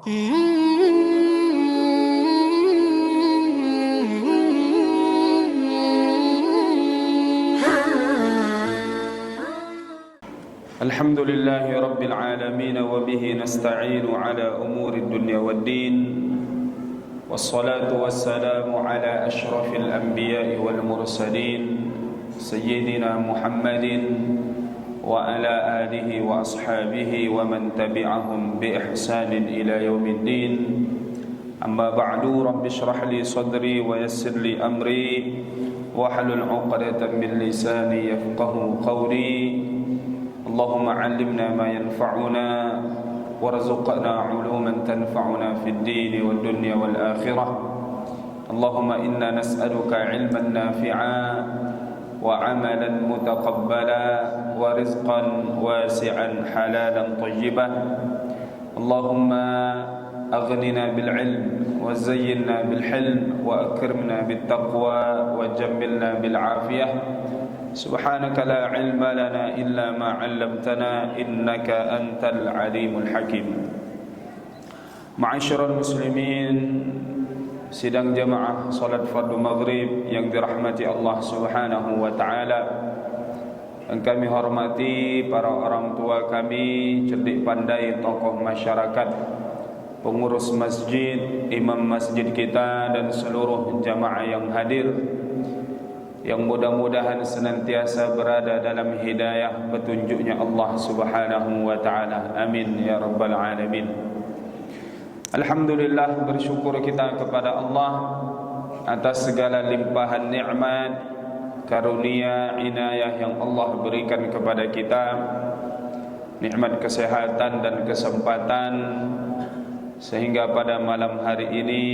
الحمد لله رب العالمين وبه نستعين على أمور الدنيا والدين والصلاة والسلام على أشرف الأنبياء والمرسلين سيدنا محمد وعلى آله وأصحابه ومن تبعهم بإحسان إلى يوم الدين. أما بعد رب اشرح لي صدري ويسر لي أمري واحلل عقدة من لساني يفقه قولي. اللهم علمنا ما ينفعنا وارزقنا علوما تنفعنا في الدين والدنيا والآخرة. اللهم إنا نسألك علما نافعا وعملا متقبلا ورزقا واسعا حلالا طيبا. اللهم أغننا بالعلم وزينا بالحلم وأكرمنا بالتقوى وجملنا بالعافية. سبحانك لا علم لنا إلا ما علمتنا إنك أنت العليم الحكيم. Ma'asyiral muslimin, sidang jamaah salat fardu maghrib yang dirahmati Allah Subhanahu wa taala. Yang kami hormati para orang tua kami, cerdik pandai tokoh masyarakat, pengurus masjid, imam masjid kita dan seluruh jamaah yang hadir, yang mudah-mudahan senantiasa berada dalam hidayah petunjuknya Allah Subhanahu wa taala. Amin ya rabbal alamin. Alhamdulillah, bersyukur kita kepada Allah atas segala limpahan nikmat, karunia, inayah yang Allah berikan kepada kita. Nikmat kesehatan dan kesempatan sehingga pada malam hari ini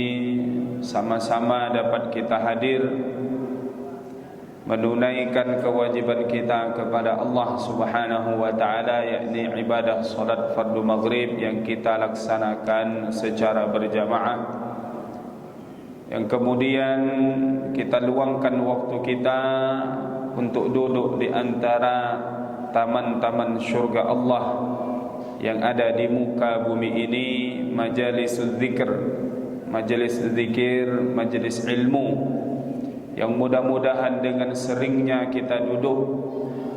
sama-sama dapat kita hadir menunaikan kewajiban kita kepada Allah Subhanahu wa taala, yakni ibadah salat fardu maghrib yang kita laksanakan secara berjamaah, yang kemudian kita luangkan waktu kita untuk duduk di antara taman-taman syurga Allah yang ada di muka bumi ini, majalis zikir, majalis ilmu, yang mudah-mudahan dengan seringnya kita duduk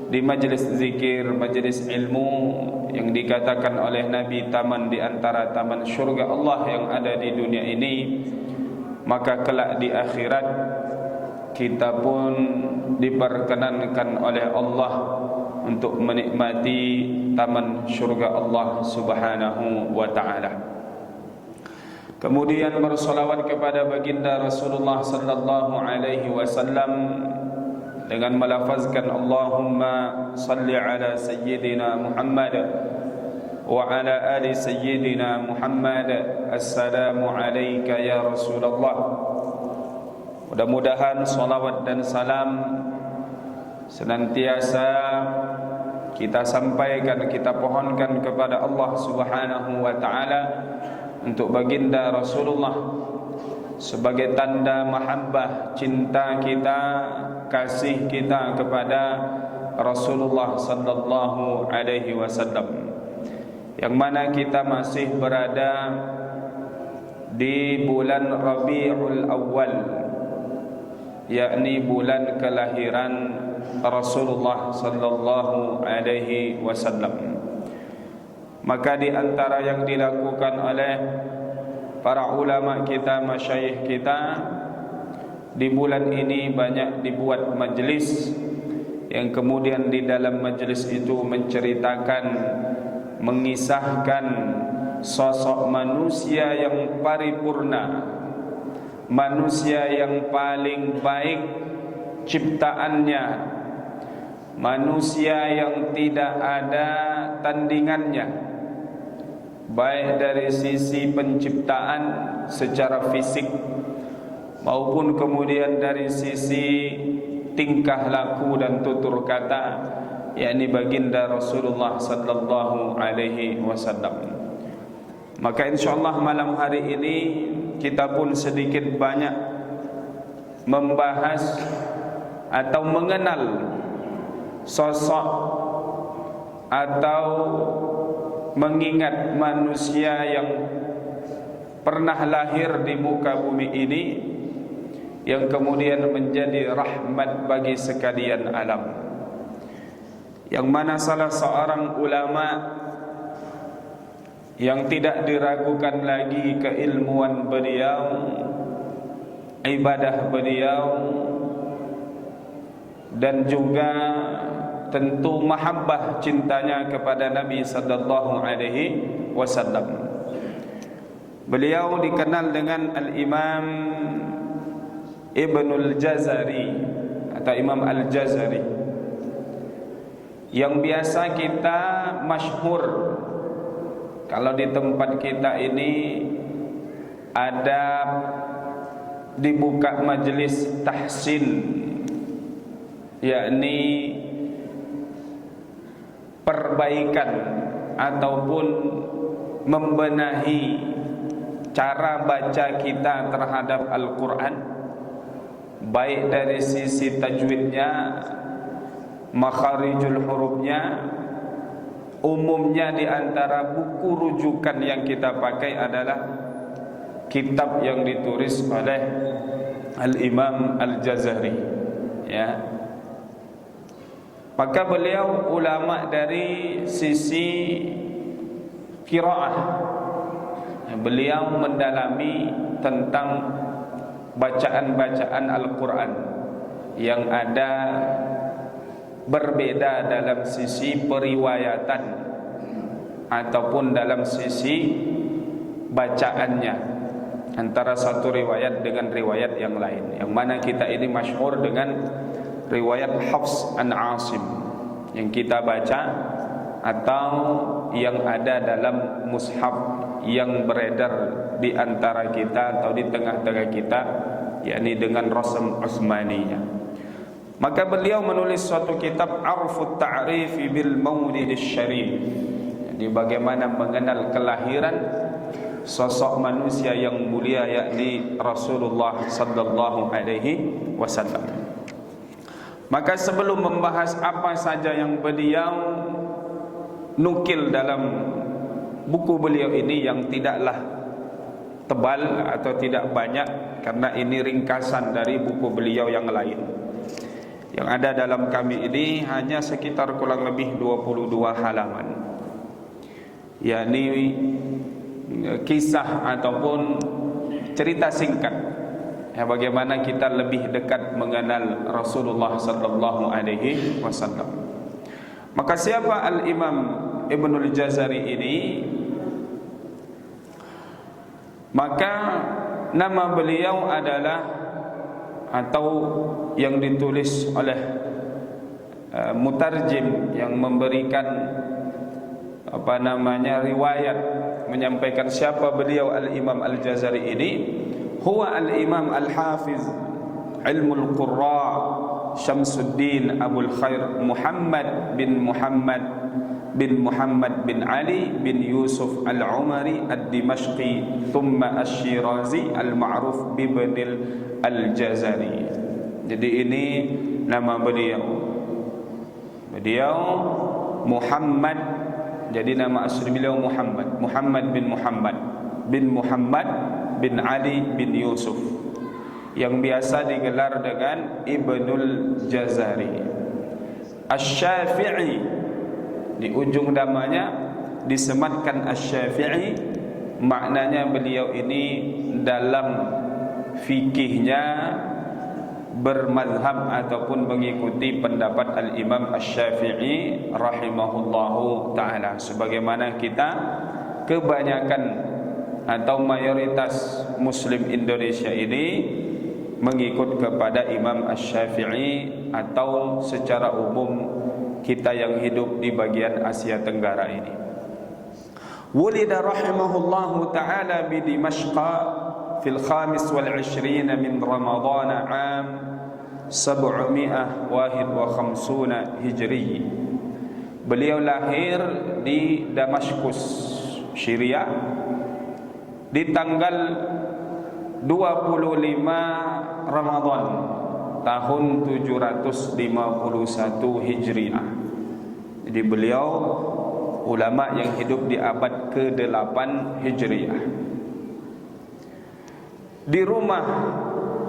di majlis zikir, majlis ilmu yang dikatakan oleh Nabi taman di antara taman syurga Allah yang ada di dunia ini, maka kelak di akhirat kita pun diperkenankan oleh Allah untuk menikmati taman syurga Allah Subhanahu wa ta'ala. Kemudian bersolawat kepada baginda Rasulullah sallallahu alaihi wasallam dengan melafazkan Allahumma salli ala sayyidina Muhammad wa ala ali sayyidina Muhammad. Assalamu alayka ya Rasulullah. Mudah-mudahan salawat dan salam senantiasa kita sampaikan, kita pohonkan kepada Allah Subhanahu wa ta'ala untuk baginda Rasulullah sebagai tanda mahabbah, cinta kita, kasih kita kepada Rasulullah sallallahu alaihi wasallam, yang mana kita masih berada di bulan Rabiul Awal, yakni bulan kelahiran Rasulullah sallallahu alaihi wasallam. Maka di antara yang dilakukan oleh para ulama kita, masyayikh kita, di bulan ini banyak dibuat majlis yang kemudian di dalam majlis itu menceritakan, mengisahkan sosok manusia yang paripurna, manusia yang paling baik ciptaannya, manusia yang tidak ada tandingannya, baik dari sisi penciptaan secara fisik maupun kemudian dari sisi tingkah laku dan tutur kata, yakni baginda Rasulullah sallallahu alaihi wasallam. Maka insyaallah malam hari ini kita pun sedikit banyak membahas atau mengenal sosok atau mengingat manusia yang pernah lahir di muka bumi ini, yang kemudian menjadi rahmat bagi sekalian alam, yang mana salah seorang ulama yang tidak diragukan lagi keilmuan beliau, ibadah beliau, dan juga tentu mahabbah cintanya kepada Nabi sallallahu alaihi wasallam. Beliau dikenal dengan Al-Imam Ibnul Jazari atau Imam Al-Jazari, yang biasa kita masyhur kalau di tempat kita ini ada dibuka majelis tahsin, yakni perbaikan ataupun membenahi cara baca kita terhadap Al-Quran, baik dari sisi tajwidnya, makharijul hurufnya. Umumnya di antara buku rujukan yang kita pakai adalah kitab yang ditulis oleh Al-Imam Al-Jazari, ya. Maka beliau ulama dari sisi qiraah. Beliau mendalami tentang bacaan-bacaan Al-Quran yang ada berbeda dalam sisi periwayatan ataupun dalam sisi bacaannya antara satu riwayat dengan riwayat yang lain, yang mana kita ini masyhur dengan riwayat Hafs an Asim yang kita baca atau yang ada dalam mushaf yang beredar di antara kita atau di tengah-tengah kita, yakni dengan rasam Utsmaniyah. Maka beliau menulis suatu kitab Arfut Ta'rif bil Maulid Syarif, jadi bagaimana mengenal kelahiran sosok manusia yang mulia, yakni Rasulullah sallallahu alaihi wasallam. Maka sebelum membahas apa saja yang beliau nukil dalam buku beliau ini, yang tidaklah tebal atau tidak banyak, karena ini ringkasan dari buku beliau yang lain. Yang ada dalam kami ini hanya sekitar kurang lebih 22 halaman, yakni kisah ataupun cerita singkat, ya, bagaimana kita lebih dekat mengenal Rasulullah sallallahu alaihi wasallam. Maka siapa Al-Imam Ibnul Jazari ini? Maka nama beliau adalah, atau yang ditulis oleh mutarjim yang memberikan riwayat menyampaikan siapa beliau Al-Imam Al-Jazari ini, huwa Al-Imam Al-Hafiz Ilmul Qurra Syamsuddin Abul Khair Muhammad bin Ali bin Yusuf Al-Umari Ad-Dimashqi thumma Asy-Syirazi Al-Ma'ruf bibnil Al-Jazari. Jadi ini nama beliau. Beliau Muhammad, jadi nama asli beliau Muhammad bin Ali bin Yusuf, yang biasa digelar dengan Ibnul Jazari. Asy-Syafi'i, di ujung namanya disematkan Asy-Syafi'i, maknanya beliau ini dalam fikihnya bermadhab ataupun mengikuti pendapat Al-Imam Asy-Syafi'i rahimahullahu ta'ala, sebagaimana kita kebanyakan atau mayoritas Muslim Indonesia ini mengikut kepada Imam Asy-Syafi'i, atau secara umum kita yang hidup di bagian Asia Tenggara ini. Wulida rahimahullahu ta'ala bi Dimashqa fil 25 min Ramadhan am 751 Hijri. Beliau lahir di Damaskus, Syria, di tanggal 25 Ramadhan tahun 751 Hijriah. Jadi beliau ulama yang hidup di abad ke-8 Hijriah. di rumah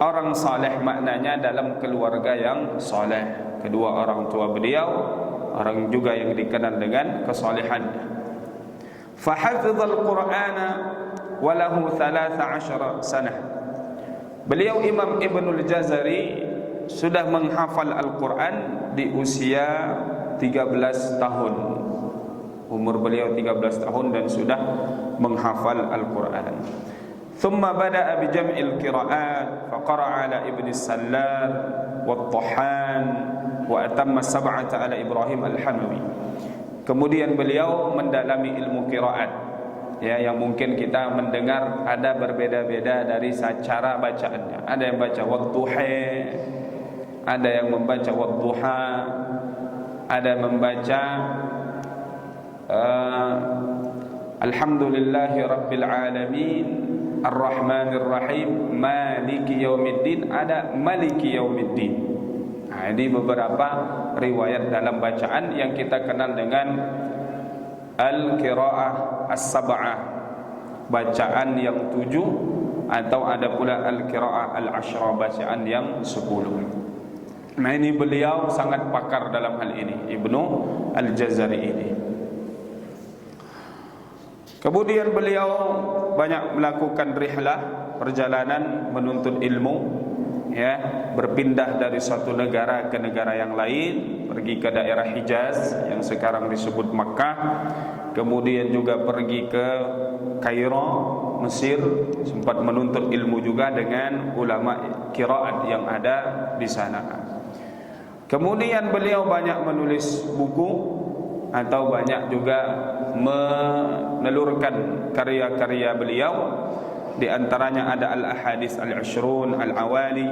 orang saleh, maknanya dalam keluarga yang saleh. Kedua orang tua beliau orang juga yang dikenal dengan kesalehannya. Fa hafizal Qur'ana wa lahu 13 sanah. Beliau Imam Ibnul Jazari sudah menghafal Al-Quran di usia 13 tahun. Umur beliau 13 tahun dan sudah menghafal Al-Quran. Thumma bada'a bi jam'il qira'at fa qara'a ala Ibn Sallar wa Tahan wa atamma sab'ata ala Ibrahim Al-Hamawi. Kemudian beliau mendalami ilmu qiraat, ya, yang mungkin kita mendengar ada berbeda-beda dari cara bacaannya. Ada yang baca wadduha, ada yang membaca wadduha, ada yang membaca alhamdulillahi rabbil alamin arrahmanir rahim maliki yaumiddin, ada maliki yaumiddin. Nah, ini beberapa riwayat dalam bacaan yang kita kenal dengan al-qiraah as-sab'ah, bacaan yang 7, atau ada pula al-qiraah al-ashra, bacaan yang 10. Nah, ini beliau sangat pakar dalam hal ini, Ibnu Al-Jazari ini. Kemudian beliau banyak melakukan rihlah, perjalanan menuntut ilmu, ya, berpindah dari suatu negara ke negara yang lain, pergi ke daerah Hijaz yang sekarang disebut Makkah, kemudian juga pergi ke Kairo, Mesir, sempat menuntut ilmu juga dengan ulama qiraat yang ada di sana. Kemudian beliau banyak menulis buku atau banyak juga menelurkan karya-karya beliau. Di antaranya ada Al-Ahadits Al-Ashrun Al-Awali,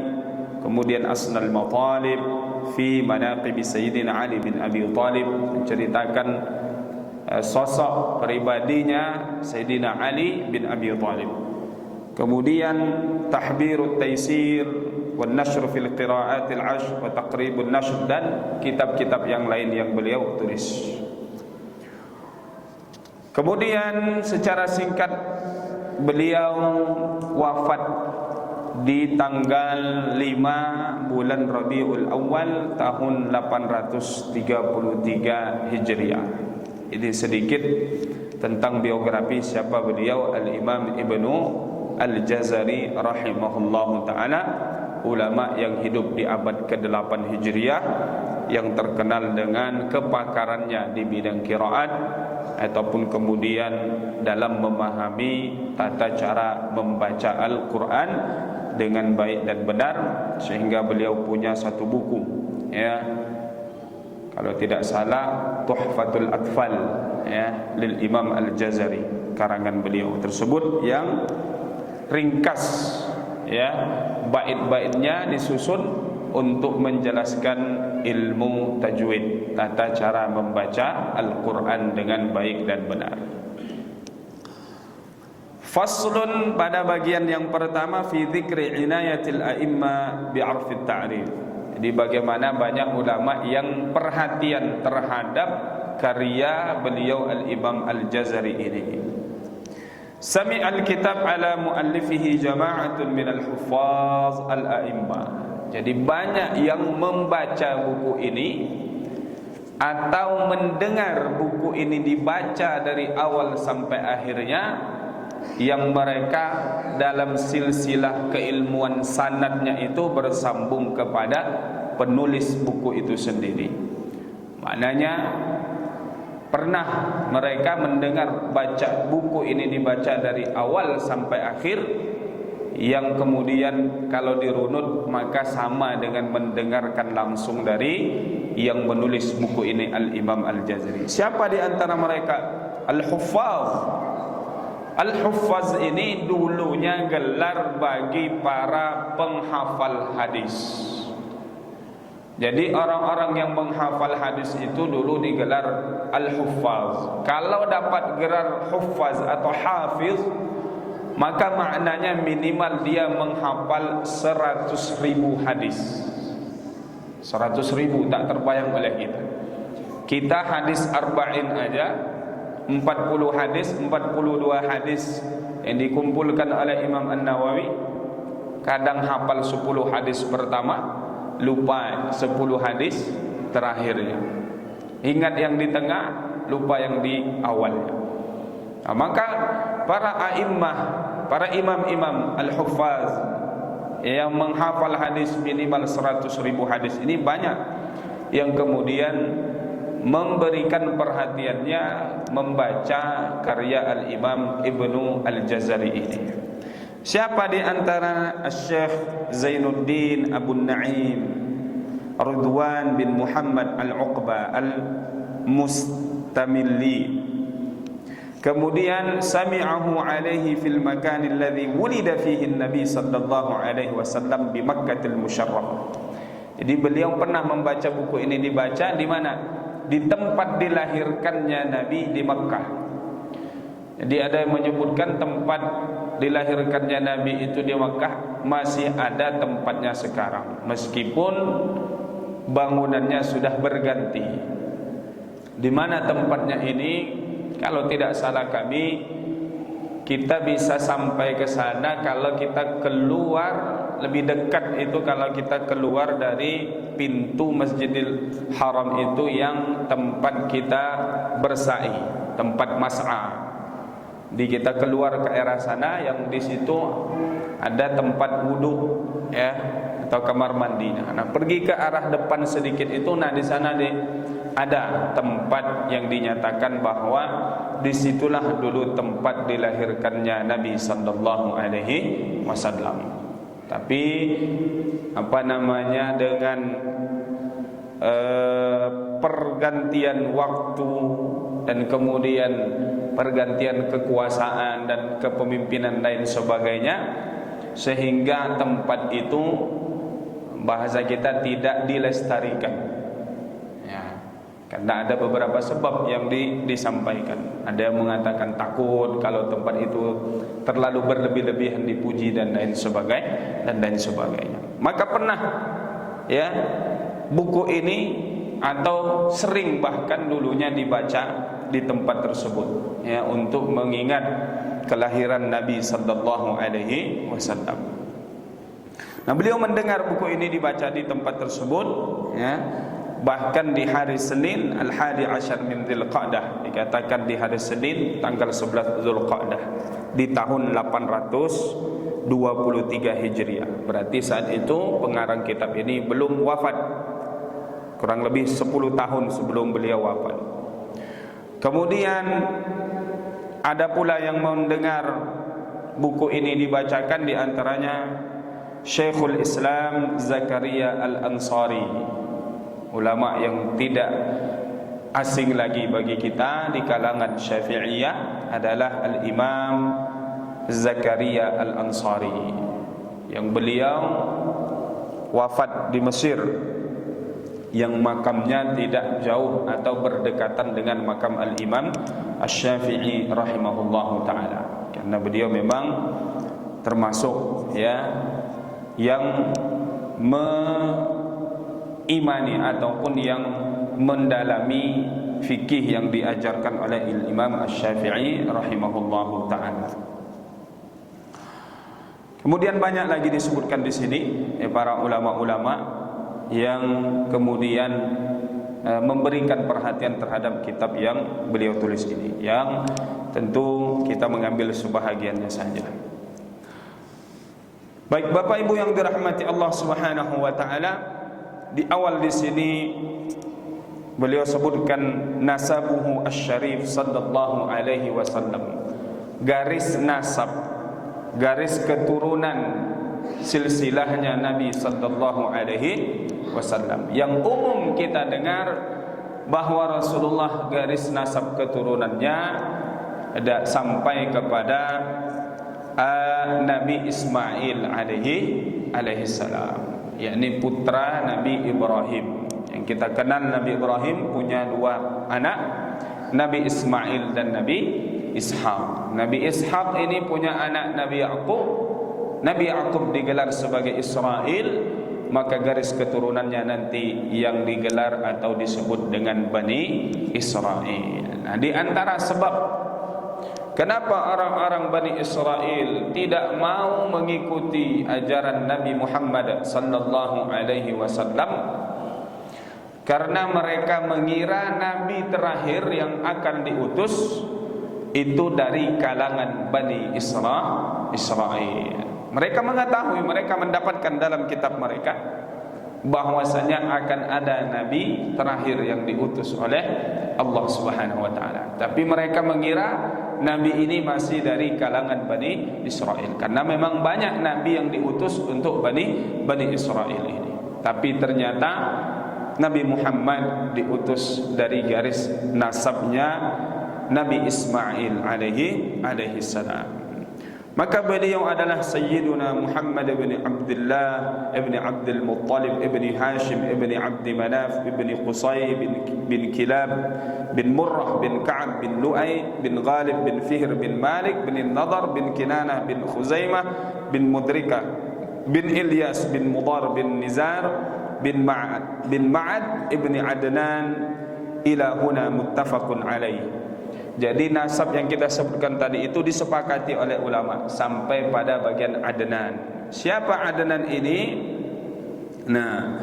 kemudian Asnal Matalib fi Manaqib Sayyidina Ali bin Abi Thalib, menceritakan sosok pribadinya Sayyidina Ali bin Abi Thalib. Kemudian Tahbirut Taysir wan Nashr fil Qira'at al-Ashr wa Taqribun Nashr, dan kitab-kitab yang lain yang beliau tulis. Kemudian secara singkat beliau wafat di tanggal 5 bulan Rabiul Awal tahun 833 Hijriah. Ini sedikit tentang biografi siapa beliau, Al-Imam Ibnu Al-Jazari rahimahullahu ta'ala, ulama yang hidup di abad ke-8 Hijriah, yang terkenal dengan kepakarannya di bidang qiraat ataupun kemudian dalam memahami tata cara membaca Al-Quran dengan baik dan benar, sehingga beliau punya satu buku, ya, kalau tidak salah Tuhfatul Atfal, ya, lil Imam Al-Jazari, karangan beliau tersebut yang ringkas, ya, bait-baitnya disusun untuk menjelaskan ilmu tajwid, tata cara membaca Al-Quran dengan baik dan benar. Faslun, pada bagian yang pertama, fi dzikri inayatil a'imma bi'arfit ta'rif. Jadi bagaimana banyak ulama yang perhatian terhadap karya beliau Al-Imam Al-Jazari ini. Sami'al kitab ala muallifihi jama'atun minal huffaz al-a'imma. Jadi banyak yang membaca buku ini atau mendengar buku ini dibaca dari awal sampai akhirnya, yang mereka dalam silsilah keilmuan sanadnya itu bersambung kepada penulis buku itu sendiri. Maknanya pernah mereka mendengar baca buku ini dibaca dari awal sampai akhir, yang kemudian kalau dirunut maka sama dengan mendengarkan langsung dari yang menulis buku ini, Al-Imam Al-Jazari. Siapa di antara mereka? Al-Huffaz. Al-Huffaz ini dulunya gelar bagi para penghafal hadis. Jadi orang-orang yang menghafal hadis itu dulu digelar Al-Huffaz. Kalau dapat gelar Huffaz atau Hafiz, maka maknanya minimal dia menghafal 100.000 hadis. 100.000 tak terbayang oleh kita. Kita hadis arba'in aja 40 hadis, 42 hadis yang dikumpulkan oleh Imam An-Nawawi, kadang hafal 10 hadis pertama, lupa 10 hadis terakhirnya. Ingat yang di tengah, lupa yang di awalnya. Nah, maka para a'immah, para imam-imam al-huffaz yang menghafal hadis minimal 100.000 hadis ini banyak yang kemudian memberikan perhatiannya membaca karya al-Imam Ibnu Al-Jazari ini. Siapa di antara Syekh Zainuddin Abu Naim Ridwan bin Muhammad Al-Uqba Al-Mustamilli. Kemudian sami'ahu alaihi fil makan alladhi wulida fihi an-nabi sallallahu alaihi wasallam bi Makkahil Musyarrafah. Jadi beliau pernah membaca buku ini, dibaca di mana? Di tempat dilahirkannya Nabi di Makkah. Jadi ada yang menyebutkan tempat dilahirkannya Nabi itu di Makkah masih ada tempatnya sekarang, meskipun bangunannya sudah berganti. Di mana tempatnya ini? Kalau tidak salah kami, kita bisa sampai ke sana kalau kita keluar lebih dekat itu, kalau kita keluar dari pintu Masjidil Haram itu yang tempat kita bersa'i, tempat mas'a. Di kita keluar ke arah sana yang di situ ada tempat wudu ya, atau kamar mandi. Nah, pergi ke arah depan sedikit itu, nah di sana ada tempat yang dinyatakan bahwa disitulah dulu tempat dilahirkannya Nabi sallallahu alaihi wasallam. Tapi dengan pergantian waktu dan kemudian pergantian kekuasaan dan kepemimpinan lain sebagainya, sehingga tempat itu bahasa kita tidak dilestarikan ya, karena ada beberapa sebab yang disampaikan. Ada yang mengatakan takut kalau tempat itu terlalu berlebih-lebihan dipuji dan lain sebagainya. Maka pernah ya buku ini atau sering bahkan dulunya dibaca di tempat tersebut ya, untuk mengingat kelahiran Nabi sallallahu alaihi wasallam. Nah, beliau mendengar buku ini dibaca di tempat tersebut ya, bahkan di hari Senin Al-Hadi Asyar min Dzulqa'dah, dikatakan di hari Senin tanggal 11 Dzulqa'dah di tahun 823 Hijriah. Berarti saat itu pengarang kitab ini belum wafat, kurang lebih 10 tahun sebelum beliau wafat. Kemudian ada pula yang mendengar buku ini dibacakan, di antaranya Syekhul Islam Zakaria Al-Ansari, ulama yang tidak asing lagi bagi kita di kalangan Syafi'iyah adalah Al-Imam Zakaria Al-Ansari, yang beliau wafat di Mesir, yang makamnya tidak jauh atau berdekatan dengan makam Al-Imam Asy-Syafi'i rahimahullahu ta'ala. Karena beliau memang termasuk ya yang mengimani ataupun yang mendalami fikih yang diajarkan oleh Imam Asy-Syafi'i rahimahullahu ta'ala. Kemudian banyak lagi disebutkan di sini para ulama-ulama yang kemudian memberikan perhatian terhadap kitab yang beliau tulis ini, yang tentu kita mengambil sebahagiannya saja. Baik Bapak Ibu yang dirahmati Allah Subhanahu wa taala, di awal di sini beliau sebutkan nasabuhu asy-syarif sallallahu alaihi wasallam. Garis nasab, garis keturunan silsilahnya Nabi sallallahu alaihi wasallam. Yang umum kita dengar bahwa Rasulullah garis nasab keturunannya ada sampai kepada Nabi Ismail alaihi salam, yakni putra Nabi Ibrahim. Yang kita kenal Nabi Ibrahim punya dua anak, Nabi Ismail dan Nabi Ishaq. Nabi Ishaq ini punya anak Nabi Yaqub. Nabi Yaqub digelar sebagai Israel, maka garis keturunannya nanti yang digelar atau disebut dengan Bani Israel. Nah, di antara sebab Kenapa orang-orang Bani Israel tidak mau mengikuti ajaran Nabi Muhammad sallallahu alaihi wasallam? Karena mereka mengira nabi terakhir yang akan diutus itu dari kalangan Bani Israel. Mereka mengetahui, mereka mendapatkan dalam kitab mereka bahwasanya akan ada nabi terakhir yang diutus oleh Allah Subhanahu wa taala. Tapi mereka mengira nabi ini masih dari kalangan Bani Israel, karena memang banyak nabi yang diutus untuk Bani Israel ini. Tapi ternyata Nabi Muhammad diutus dari garis nasabnya Nabi Ismail alaihi salam. Maka beliau adalah Sayyiduna Muhammad ibn Abdullah ibn Abdul Muttalib ibn Hashim ibn Abdi Manaf ibn Qusay bin Kilab bin Murrah bin Ka'ab bin Lu'ay bin Ghalib bin Fihr bin Malik bin Nadar bin Kinanah bin Khuzaimah bin Mudrika bin Ilyas bin Mudar bin Nizar bin Ma'ad ibn Adnan ila huna muttafaqun alaih. Jadi nasab yang kita sebutkan tadi itu disepakati oleh ulama sampai pada bagian Adnan. Siapa Adnan ini? Nah,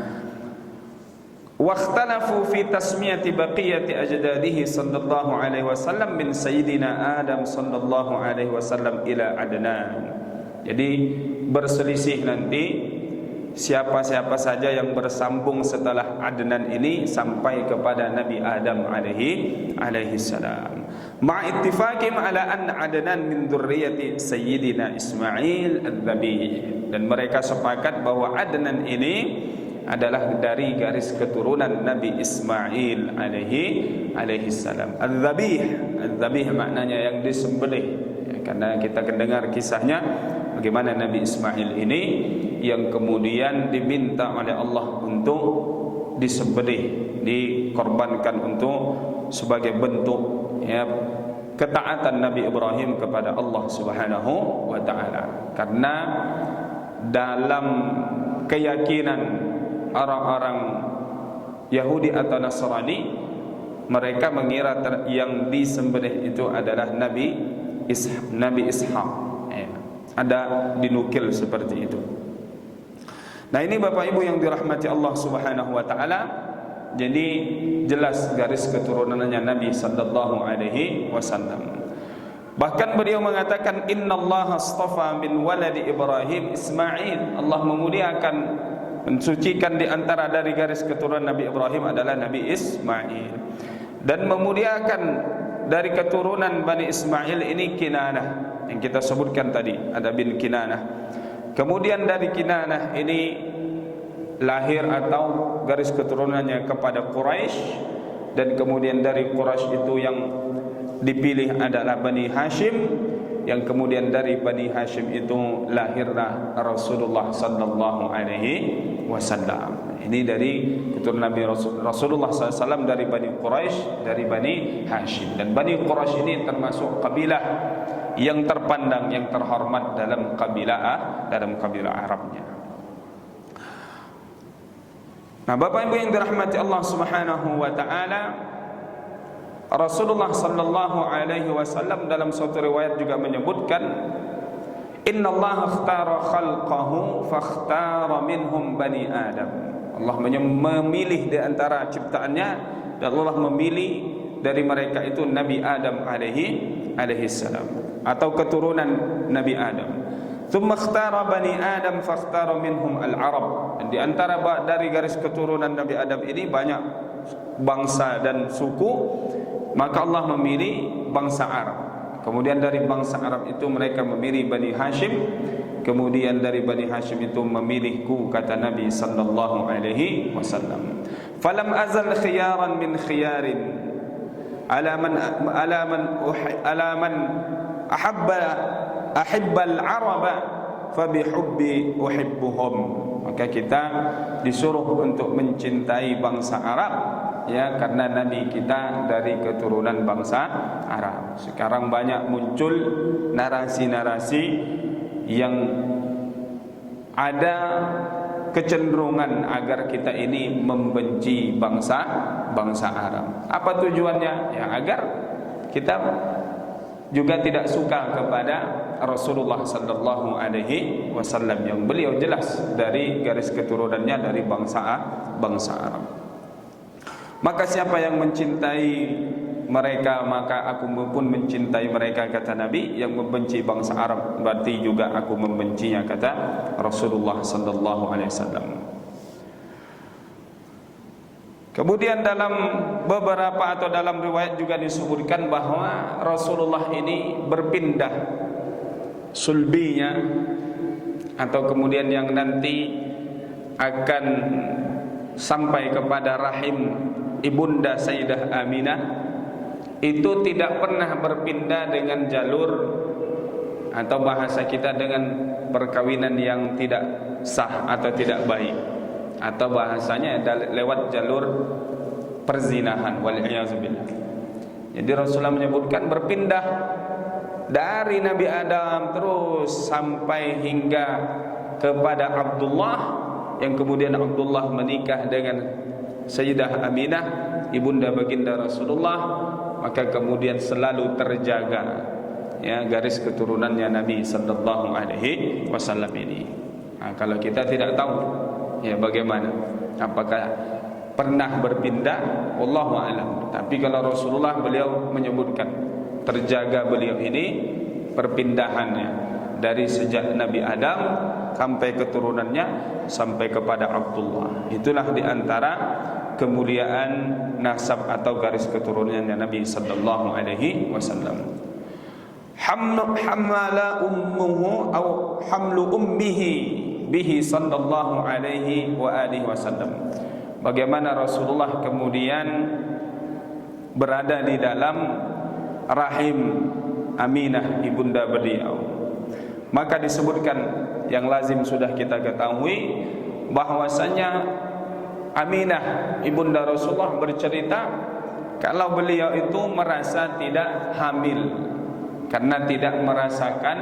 wakhtalafu fi tasmiyati baqiyati ajdadihi sallallahu alaihi wasallam min sayyidina Adam sallallahu alaihi wasallam ila Adnan. Jadi berselisih nanti siapa-siapa saja yang bersambung setelah Adnan ini sampai kepada Nabi Adam alaihi salam. Ma'ittifaqim ala anna Adnan min dzurriyyati sayyidina Ismail al-Dhabih. Dan mereka sepakat bahwa Adnan ini adalah dari garis keturunan Nabi Ismail alaihi salam. Al-Dhabih maknanya yang disembelih. Karena kita mendengar kisahnya bagaimana Nabi Ismail ini yang kemudian diminta oleh Allah untuk disembelih, dikorbankan untuk sebagai bentuk ketaatan Nabi Ibrahim kepada Allah Subhanahu wa taala. Karena dalam keyakinan orang-orang Yahudi atau Nasrani, mereka mengira yang disembelih itu adalah Nabi Ishaq. Ada dinukil seperti itu. Nah, ini Bapak Ibu yang dirahmati Allah Subhanahu wa taala. Jadi jelas garis keturunannya Nabi sallallahu alaihi wasallam. Bahkan beliau mengatakan innallaha astafa min waladi Ibrahim Ismail. Allah memuliakan, mensucikan di antara dari garis keturunan Nabi Ibrahim adalah Nabi Ismail, dan memuliakan dari keturunan Bani Ismail ini Kinanah yang kita sebutkan tadi, ada bin Kinanah. Kemudian dari Kinanah ini lahir atau garis keturunannya kepada Quraisy, dan kemudian dari Quraisy itu yang dipilih adalah Bani Hashim, yang kemudian dari Bani Hashim itu lahirlah Rasulullah sallallahu alaihi wasallam. Ini dari keturunan Nabi Rasulullah SAW dari Bani Quraisy, dari Bani Hashim. Dan Bani Quraisy ini termasuk kabilah yang terpandang, yang terhormat dalam kabilah Arabnya. Nah, Bapak Ibu yang dirahmati Allah Subhanahu wa taala, Rasulullah sallallahu alaihi wasallam dalam suatu riwayat juga menyebutkan innallaha ikhtara khalqahu fakhtara minhum bani Adam. Allah memilih di antara ciptaannya, dan Allah memilih dari mereka itu Nabi Adam alaihi salam, atau keturunan Nabi Adam. Tsumma ikhtara bani Adam fakhtara minhum al-Arab. Dan di antara dari garis keturunan Nabi Adam ini banyak bangsa dan suku, maka Allah memilih bangsa Arab. Kemudian dari bangsa Arab itu mereka memilih Bani Hashim. Kemudian dari Bani Hashim itu memilihku, kata Nabi sallallahu alaihi wasallam. Falam azal khiyaran min khiyarin ala man ahibba al-araba fa bihubbi uhibbuhum. Maka kita disuruh untuk mencintai bangsa Arab, ya, karena Nabi kita dari keturunan bangsa Arab. Sekarang banyak muncul narasi-narasi yang ada kecenderungan agar kita ini membenci bangsa Arab. Apa tujuannya? Ya, agar kita juga tidak suka kepada Rasulullah sallallahu alaihi wasallam yang beliau jelas dari garis keturunannya dari bangsa Arab. Maka siapa yang mencintai mereka maka aku pun mencintai mereka, kata Nabi. Yang membenci bangsa Arab berarti juga aku membencinya, kata Rasulullah sallallahu alaihi wasallam. Kemudian dalam beberapa atau dalam riwayat juga disebutkan bahwa Rasulullah ini berpindah sulbinya atau kemudian yang nanti akan sampai kepada rahim ibunda Sayyidah Aminah itu tidak pernah berpindah dengan jalur atau bahasa kita dengan perkawinan yang tidak sah atau tidak baik, atau bahasanya lewat jalur perzinahan, wal'iyazubillah. Jadi Rasulullah menyebutkan berpindah dari Nabi Adam terus sampai hingga kepada Abdullah, yang kemudian Abdullah menikah dengan Sayyidah Aminah, ibunda baginda Rasulullah, maka kemudian selalu terjaga ya garis keturunannya Nabi sallallahu alaihi wasallam ini. Nah, kalau kita tidak tahu ya bagaimana, apakah pernah berpindah, wallahu a'lam. Tapi kalau Rasulullah beliau menyebutkan terjaga beliau ini perpindahannya dari sejak Nabi Adam sampai keturunannya sampai kepada Abdullah. Itulah diantara kemuliaan nasab atau garis keturunannya Nabi sallallahu alaihi wasallam. Hamala ummuhu atau hamlu ummihi bihi sallallahu alaihi wa alihi wasallam. Bagaimana Rasulullah kemudian berada di dalam rahim Aminah ibunda beliau. Maka disebutkan yang lazim sudah kita ketahui bahwasanya Aminah ibunda Rasulullah bercerita kalau beliau itu merasa tidak hamil karena tidak merasakan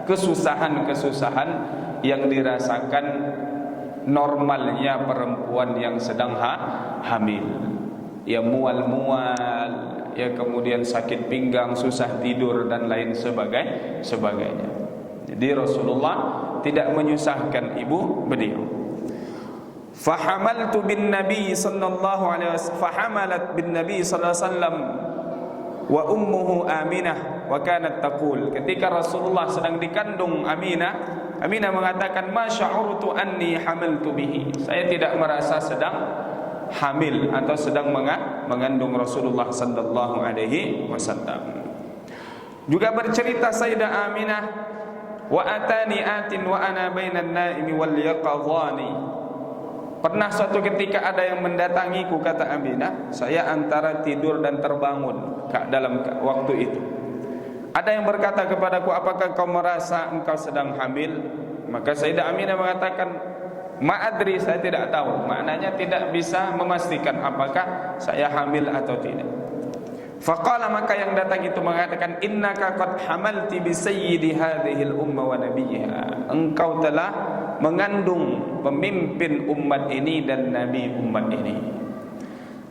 kesusahan-kesusahan yang dirasakan normalnya perempuan yang sedang hamil. Ya mual-mual, ya kemudian sakit pinggang, susah tidur dan lain sebagainya. Jadi Rasulullah tidak menyusahkan ibu beliau. Fahamaltu bin Nabi sallallahu alaihi wasallam, fahamalat bin Nabi sallallahu alaihi wasallam wa ummuhu Aminah wa kanat taqul. Ketika Rasulullah sedang dikandung Aminah, Aminah mengatakan ma sya'urtu anni hamaltu bihi. Saya tidak merasa sedang hamil atau sedang mengandung Rasulullah sallallahu alaihi wasallam. Juga bercerita Sayyidah Aminah, wa atani atin wa ana bainan naimi wal yaqadhani. Pernah suatu ketika ada yang mendatangiku, kata Aminah, saya antara tidur dan terbangun dalam waktu itu. Ada yang berkata kepadaku, apakah kau merasa engkau sedang hamil? Maka Sayyidah Aminah mengatakan, ma'adri, saya tidak tahu. Maknanya tidak bisa memastikan apakah saya hamil atau tidak. Faqala, maka yang datang itu mengatakan, innaka qad hamalti bi sayyidi hadhil umma wa nabiyha. Engkau telah mengandung pemimpin umat ini dan nabi umat ini.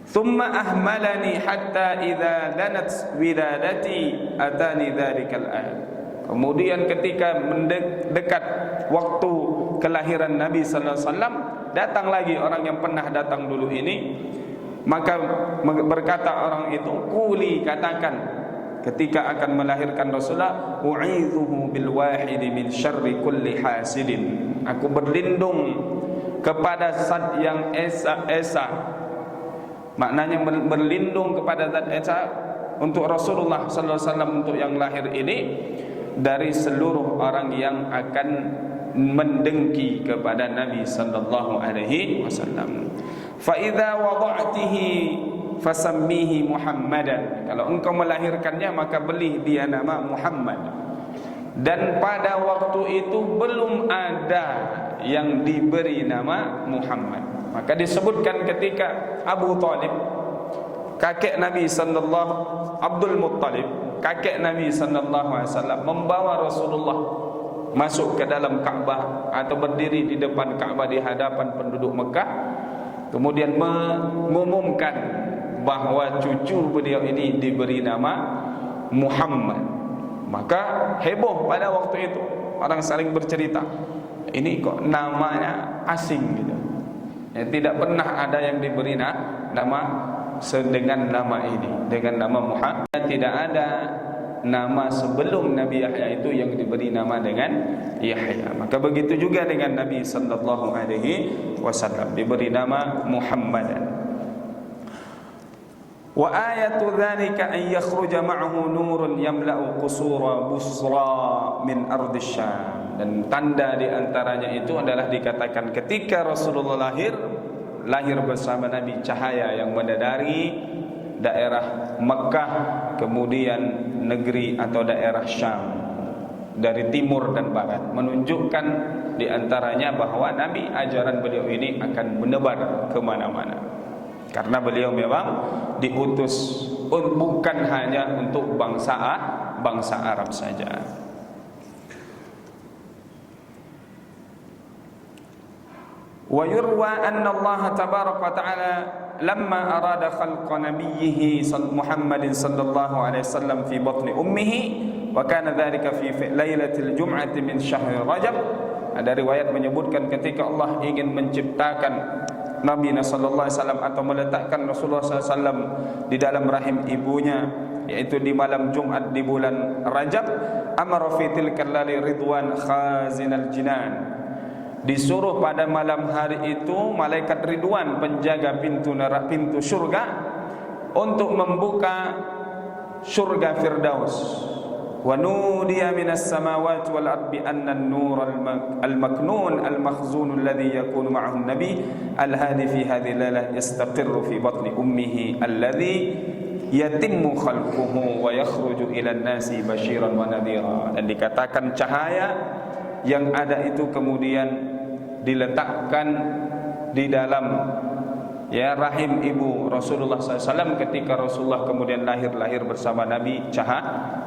Thumma ahmalani hatta idza lanat wiladati atani dzalikal ayat. Kemudian ketika mendekat waktu kelahiran Nabi sallallahu alaihi wasallam, datang lagi orang yang pernah datang dulu ini. Maka berkata orang itu, quli, katakan ketika akan melahirkan Rasulullah, u'idzuhu bil wahidi min syarri kulli hasidin. Aku berlindung kepada zat yang esa. Maknanya berlindung kepada zat esa untuk Rasulullah sallallahu alaihi wasallam, untuk yang lahir ini, dari seluruh orang yang akan mendengki kepada Nabi sallallahu alaihi wasallam. Fa idza wada'tihi fasammihi Muhammadan. Kalau engkau melahirkannya maka beri dia nama Muhammad. Dan pada waktu itu belum ada yang diberi nama Muhammad. Maka disebutkan ketika Abu Talib, kakek Nabi sallallahu, Abdul Muttalib, kakek Nabi sallallahu alaihi wasallam, membawa Rasulullah masuk ke dalam Ka'bah atau berdiri di depan Ka'bah di hadapan penduduk Mekah, kemudian mengumumkan bahwa cucu beliau ini diberi nama Muhammad. Maka heboh pada waktu itu, orang saling bercerita, ini kok namanya asing gitu. Ya, tidak pernah ada yang diberi nama dengan nama ini, dengan nama Muhammad. Tidak ada nama sebelum Nabi Yahya itu yang diberi nama dengan Yahya. Maka begitu juga dengan Nabi sallallahu alaihi wasallam, diberi nama Muhammadan. Wa ayatu dzalika an yakhruja ma'ahu nurun yamla'u qusura Busra min ardi Syam. Dan tanda di antaranya itu adalah dikatakan ketika Rasulullah lahir bersama Nabi cahaya yang menadari daerah Mekah, kemudian negeri atau daerah Syam dari timur dan barat, menunjukkan di antaranya bahwa Nabi, ajaran beliau ini akan menebar kemana-mana, karena beliau memang diutus bukan hanya untuk bangsa Arab saja. Wa yurwa anna Allah tabaraka wa ta'ala lamma arada khalqa nabiyhi Muhammadin sallallahu alaihi wasallam fi batni ummihi wa kana dhalika fi lailatul jum'ati min syahr Rajab. Ada riwayat menyebutkan ketika Allah ingin menciptakan Nabi sallallahu alaihi wasallam atau meletakkan Rasulullah sallallahu alaihi wasallam di dalam rahim ibunya, yaitu di malam Jumat di bulan Rajab, amara fi tilkal laili ridwan khazinal jinan. Disuruh pada malam hari itu malaikat Ridwan, penjaga pintu surga, untuk membuka surga Firdaus. Wa nudiya minas samawati wal ardi anna an-nur al-maknun al-makhzun alladhi yakunu ma'ahu an-nabi al-hadi fi hadhihi al-lailah yastaqirru fi batni ummihi alladhi yatimmu khalquhu wa yakhruju ila an-nasi basyiran wa nadhira. Dan dikatakan cahaya yang ada itu kemudian diletakkan di dalam rahim ibu Rasulullah SAW ketika Rasulullah kemudian lahir bersama Nabi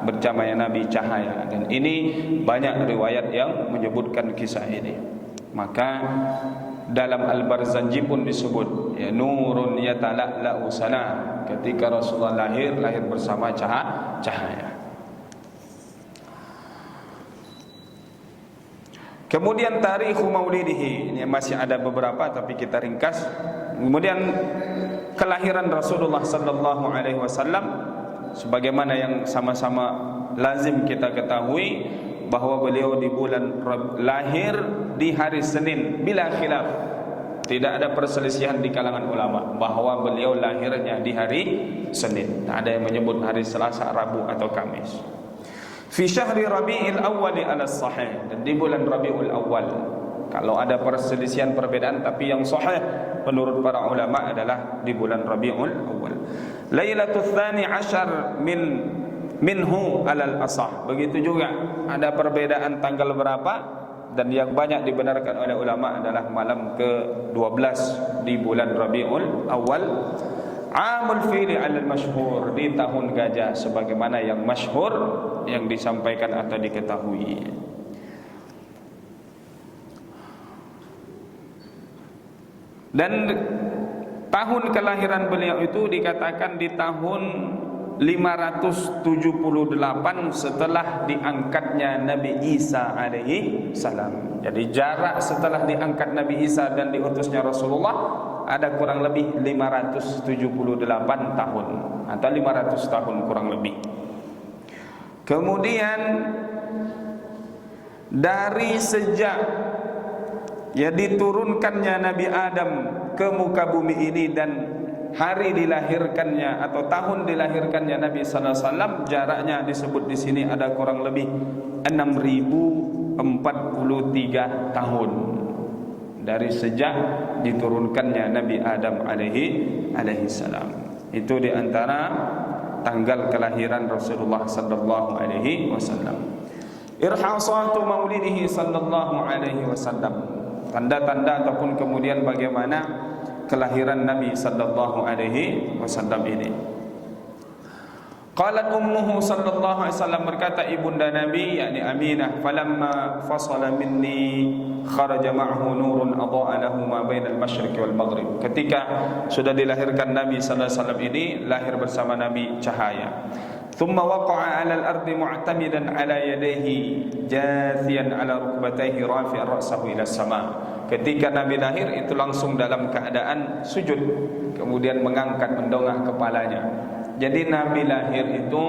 bersamanya Nabi cahaya. Dan ini banyak riwayat yang menyebutkan kisah ini. Maka dalam Al-Barzanji pun disebut nurun yatala'la'u sana, ketika Rasulullah lahir bersama cahaya. Kemudian tarikhu maulidihi, ini masih ada beberapa tapi kita ringkas. Kemudian kelahiran Rasulullah sallallahu alaihi wasallam, sebagaimana yang sama-sama lazim kita ketahui bahwa beliau di bulan lahir di hari Senin bila khilaf. Tidak ada perselisihan di kalangan ulama bahwa beliau lahirnya di hari Senin. Tak ada yang menyebut hari Selasa, Rabu atau Kamis. Fi syahri Rabiul Awwal ala sahih, dan di bulan Rabiul Awwal. Kalau ada perselisihan perbedaan, tapi yang sahih menurut para ulama adalah di bulan Rabiul Awwal. Lailatul Tsani Asyar minhu alal asah. Begitu juga ada perbedaan tanggal berapa, dan yang banyak dibenarkan oleh ulama adalah malam ke-12 di bulan Rabiul Awwal. Amul fili alal masyhur, di tahun gajah sebagaimana yang masyhur yang disampaikan atau diketahui. Dan tahun kelahiran beliau itu dikatakan di tahun 578 setelah diangkatnya Nabi Isa alaihi salam. Jadi jarak setelah diangkat Nabi Isa dan diutusnya Rasulullah ada kurang lebih 578 tahun atau 500 tahun kurang lebih. Kemudian dari sejak diturunkannya Nabi Adam ke muka bumi ini dan hari dilahirkannya atau tahun dilahirkannya Nabi sallallahu alaihi wasallam, jaraknya disebut di sini ada kurang lebih 6043 tahun dari sejak diturunkannya Nabi Adam alaihi salam. Itu di antara tanggal kelahiran Rasulullah sallallahu alaihi wasallam. Irhasatu maulidihi sallallahu alaihi wasallam, tanda-tanda ataupun kemudian bagaimana kelahiran Nabi sallallahu alaihi wasallam ini. Qalat ummuhu sallallahu alaihi wasallam, berkata ibunda Nabi yakni Aminah, falamma fasala minni kharaja ma'hu nurun adha'a lahu ma bainal masyriq wal maghrib. Ketika sudah dilahirkan Nabi sallallahu alaihi wasallam ini, lahir bersama Nabi cahaya. thumma waqa'a 'ala al-ardi mu'tamidan 'ala yadayhi jathiyan 'ala rukbatayhi rafi'an ra'sahu ila as-sama'. Ketika Nabi lahir itu langsung dalam keadaan sujud, kemudian mengangkat mendongak kepalanya. Jadi Nabi lahir itu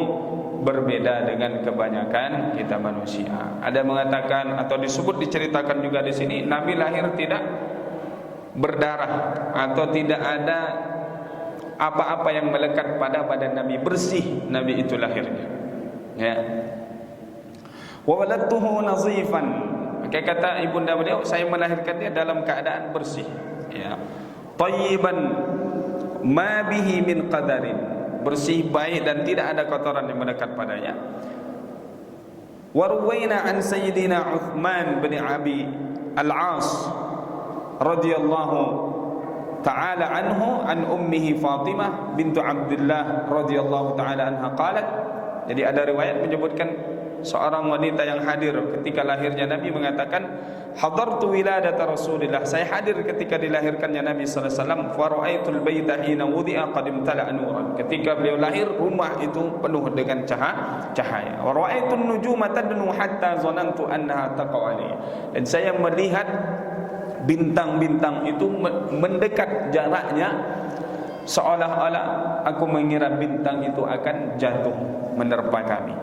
berbeda dengan kebanyakan kita manusia. Ada mengatakan atau disebut diceritakan juga di sini Nabi lahir tidak berdarah atau tidak ada apa-apa yang melekat pada badan Nabi, bersih Nabi itu lahirnya. Ya. Wa waladtuhu nazifan. Maka kata ibunda beliau, saya melahirkan dia dalam keadaan bersih. Ya. Tayyiban ma bihi min qadarin. Bersih, baik dan tidak ada kotoran yang mendekat padanya. Wa ruwaina an sayyidina Uthman bin Abi Al-As radhiyallahu ta'ala anhu an ummihi Fatimah bintu Abdullah radhiyallahu ta'ala anha qalat. Jadi ada riwayat menyebutkan seorang wanita yang hadir ketika lahirnya Nabi mengatakan, hadartu wiladata Rasulillah, saya hadir ketika dilahirkannya Nabi sallallahu alaihi wasallam, fa ra'aitul baita hina wudi'a qad imtala'a nuran. Ketika beliau lahir, rumah itu penuh dengan cahaya. Wa ra'aitun nujuma tadnu hatta zanantu annaha taqawani. Dan saya melihat bintang-bintang itu mendekat jaraknya, seolah-olah aku mengira bintang itu akan jatuh menerpa kami.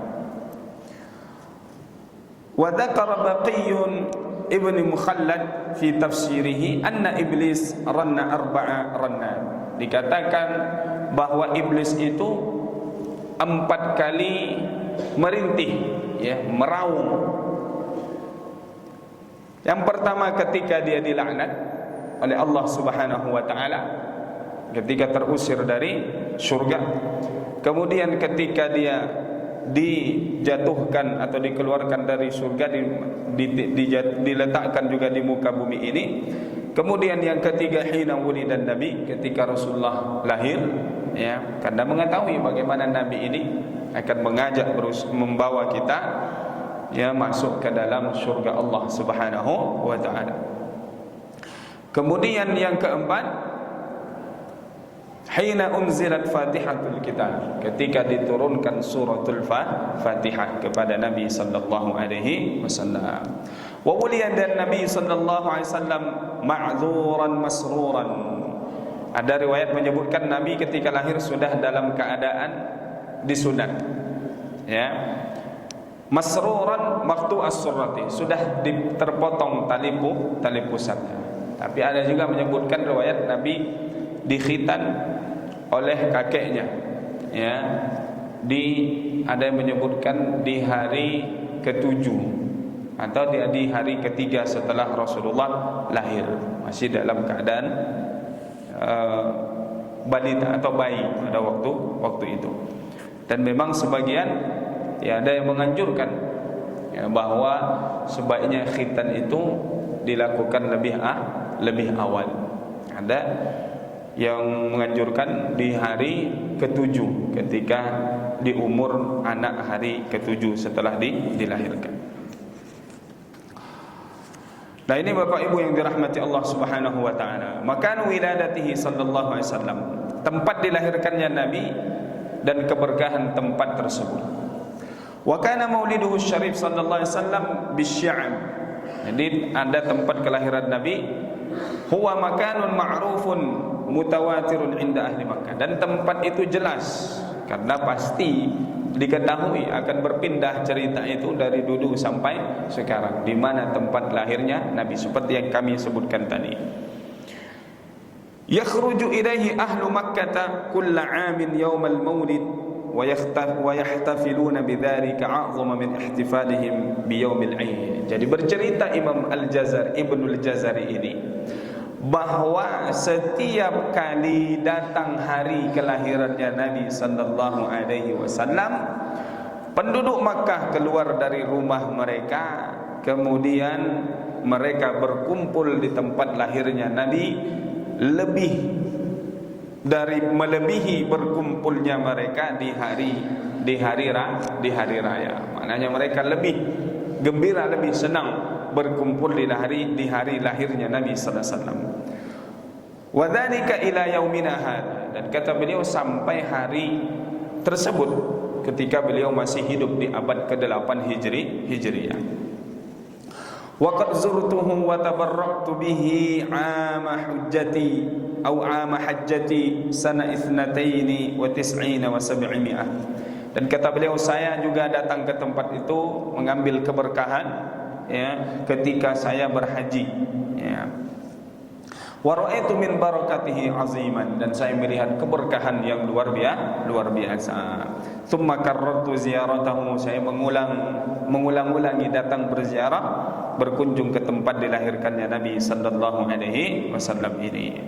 Wa dzakara Baqiyun Ibn Mukhallad fi tafsirihi anna iblis ranna arba'a rannat. Dikatakan bahwa iblis itu 4 kali merintih, ya, meraung. Yang pertama ketika dia dilaknat oleh Allah Subhanahu wa taala ketika terusir dari surga. Kemudian ketika dia dijatuhkan atau dikeluarkan dari surga, diletakkan juga di muka bumi ini. Kemudian yang ketiga hina wulidan Nabi, ketika Rasulullah lahir, ya, karena mengetahui bagaimana Nabi ini akan mengajak membawa kita, ya, masuk ke dalam surga Allah Subhanahu wa taala. Kemudian yang keempat hina unzilat Fatihatul Kitab, ketika diturunkan suratul Fatihah kepada Nabi sallallahu alaihi wasallam. Wa wulida Nabi sallallahu alaihi wasallam ma'dzuran masruran. Ada riwayat menyebutkan Nabi ketika lahir sudah dalam keadaan disunat. Ya. Masruran waktu as-surrati, sudah terpotong tali pusatnya. Tapi ada juga menyebutkan riwayat Nabi dikhitan oleh kakeknya, ya, ada yang menyebutkan di hari ke-7 atau di hari ke-3 setelah Rasulullah lahir, masih dalam keadaan balita atau bayi pada waktu itu. Dan memang sebagian, ya, ada yang menganjurkan, ya, bahwa sebaiknya khitan itu dilakukan lebih awal. Ada yang menganjurkan di hari ke-7 ketika di umur anak hari ke-7 setelah dilahirkan. Nah, ini Bapak Ibu yang dirahmati Allah Subhanahu wa taala. Makan wiladatihi sallallahu alaihi wasallam, tempat dilahirkannya Nabi dan keberkahan tempat tersebut. Wa kana mauliduhu syarif sallallahu alaihi wasallam bisya'ab. Jadi ada tempat kelahiran Nabi, huwa makanun ma'rufun mutawatirun inda ahli Makkah, dan tempat itu jelas karena pasti diketahui akan berpindah cerita itu dari dulu sampai sekarang di mana tempat lahirnya Nabi, seperti yang kami sebutkan tadi. Yakhruju ilaihi ahlu Makkah kulla 'amin yaumal maulid wa yahtafiluna bidzalika 'azama min ihtifalihim bi yaumil 'aid. Jadi bercerita Imam Al-Jazari, Ibnul Jazari ini, bahwa setiap kali datang hari kelahirannya Nabi sallallahu alaihi wasallam, penduduk Makkah keluar dari rumah mereka, kemudian mereka berkumpul di tempat lahirnya Nabi, melebihi berkumpulnya mereka di hari raya. Maknanya mereka lebih gembira, lebih senang berkumpul di hari lahirnya Nabi sallallahu alaihi wasallam. Wa dzalika ila yaumina hadzal, dan kata beliau sampai hari tersebut, ketika beliau masih hidup di abad ke-8 Hijriyah. Wa qad zurtuhu wa tabarraktu bihi 'ama hujjati atau 'ama hajjati sana 92 wa 700. Dan kata beliau, saya juga datang ke tempat itu mengambil keberkahan ya ketika saya berhaji ya. Wa ra'aitu min barakatihi 'aziman, dan saya melihat keberkahan yang luar biasa. Tsumma karrartu ziyaratahu, saya mengulang-ulangi datang berziarah, berkunjung ke tempat dilahirkannya Nabi sallallahu alaihi wasallam ini.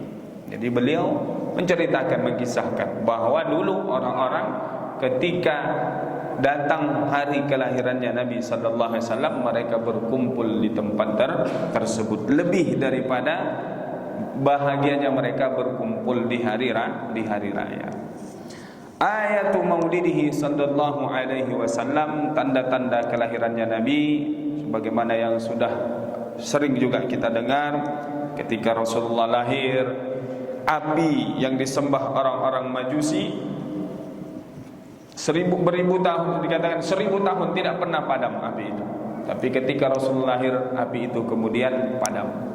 Jadi beliau menceritakan, mengisahkan bahwa dulu orang-orang ketika datang hari kelahirannya Nabi sallallahu alaihi wasallam, mereka berkumpul di tempat tersebut lebih daripada bahagianya mereka berkumpul di hari raya. Ayatu maulidihi sallallahu alaihi wasallam, tanda-tanda kelahirannya Nabi sebagaimana yang sudah sering juga kita dengar. Ketika Rasulullah lahir, api yang disembah orang-orang Majusi beribu tahun, dikatakan 1000 tahun tidak pernah padam api itu. Tapi ketika Rasulullah lahir, api itu kemudian padam.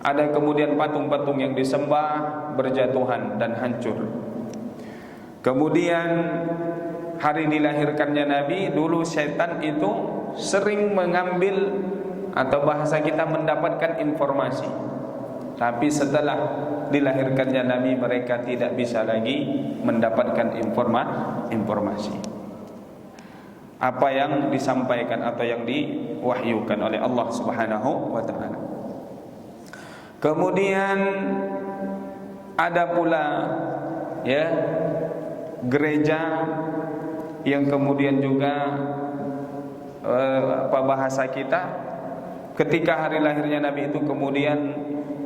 Ada kemudian patung-patung yang disembah berjatuhan dan hancur. Kemudian hari dilahirkannya Nabi, dulu syaitan itu sering mengambil, atau bahasa kita mendapatkan informasi. Tapi setelah dilahirkannya Nabi, mereka tidak bisa lagi mendapatkan informasi. Apa yang disampaikan atau yang diwahyukan oleh Allah Subhanahu wa taala. Kemudian ada pula ya gereja yang kemudian juga bahasa kita ketika hari lahirnya Nabi itu kemudian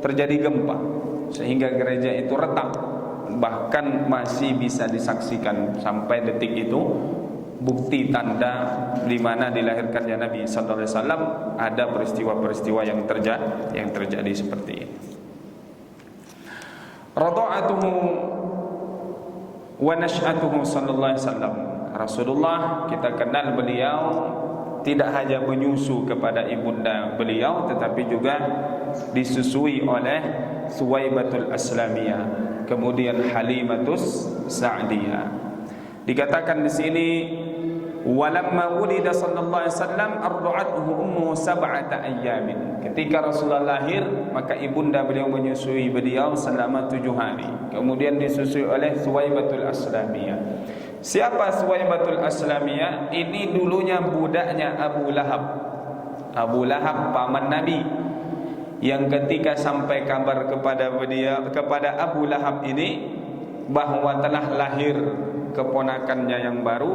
terjadi gempa sehingga gereja itu retak, bahkan masih bisa disaksikan sampai detik itu bukti tanda di mana dilahirkannya Nabi sallallahu alaihi wasallam. Ada peristiwa-peristiwa yang terjadi seperti ini. Radha'atuhu wa nash'atuhu sallallahu alaihi wasallam. Rasulullah, kita kenal beliau tidak hanya menyusu kepada ibunda beliau, tetapi juga disusui oleh Suwaibatul Aslamiyah, kemudian Halimatus Sa'diyah. Dikatakan di sini, walamma wulida sallallahu alaihi wasallam arda'athu ummuhu 7 ayyamin. Ketika Rasulullah lahir, maka ibunda beliau menyusui beliau selama 7 hari. Kemudian disusui oleh Suwaibatul Aslamiyah. Siapa Suwaibatul Aslamiyah? Ini dulunya budaknya Abu Lahab. Abu Lahab paman Nabi, yang ketika sampai kabar kepada Abu Lahab ini bahwa telah lahir keponakannya yang baru,